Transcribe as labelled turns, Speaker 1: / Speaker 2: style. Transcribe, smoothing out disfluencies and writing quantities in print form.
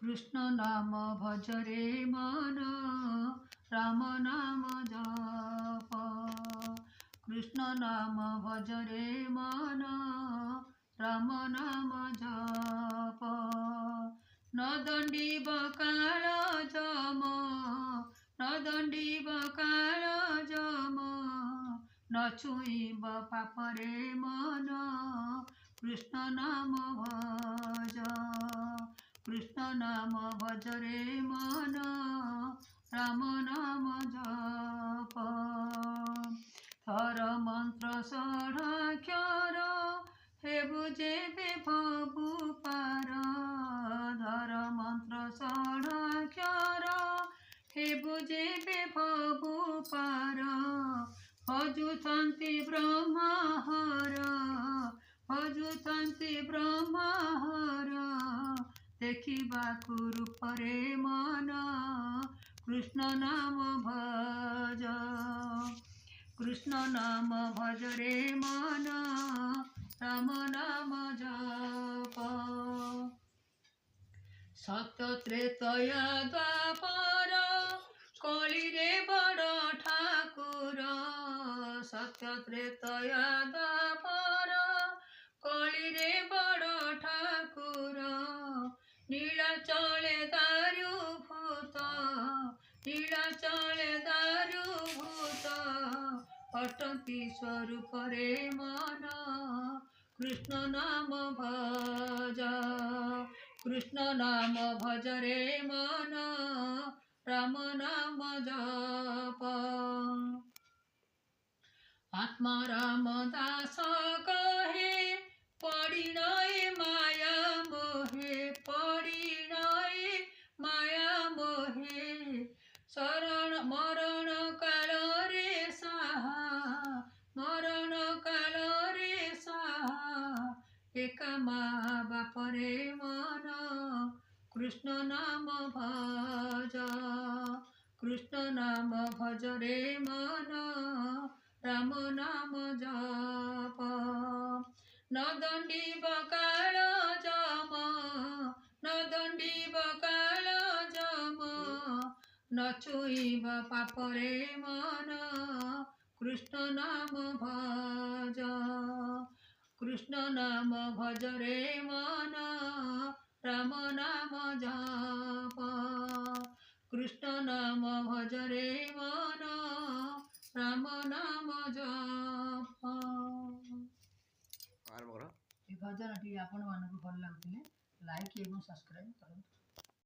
Speaker 1: कृष्ण नाम भज रे मन राम नाम जप कृष्ण नाम भज रे मन राम नाम जप न दंडीब काळ जम न दंडीब काळ जम न छुईब पाप रे मन कृष्ण नाम भज कृष्ण नाम भज रे मन राम नाम जप थर मंत्र षडाक्षर हेबु जेबे भबु पार धर मंत्र षडाक्षर हेबु जेबे भबु पार भजुथन्ति ब्रह्महर भजुथन्ति ब्रह्महर देखिबाकु रूप रे मन कृष्ण नाम भज कृष्ण नाम भज रे मन राम नाम जप सत्य त्रेतय द्वापर कली रे बड़ ठाकुर सत्य त्रेतय द्वापर कली रे बड़ ठाकुर नीलाचले दारु भूत नीलाचले दारु भूत अटंती स्वरूप रे मन कृष्ण नाम भज कृष्ण नाम भज रे मन राम नाम जप आत्मा राम दास कहे पडिनय माया मोहे पडिनय माया मोहे शरण मरण काल रे साहा मरण काल रे साहा एक माँ बाप रे मन कृष्ण नाम भज कृष्ण नाम भज रे मन राम नाम जप न दंडीब काल जम न दंडीब काल जम न छुईब पाप रे मन कृष्ण नाम भज कृष्ण नाम भज रे मन राम नाम जप कृष्ण नाम भज रे मन राम नाम जप
Speaker 2: आरंभ करो।
Speaker 1: भजन टी आपण मानक भल लागुଥିଲେ लाइक एवं सब्सक्राइब करंतु।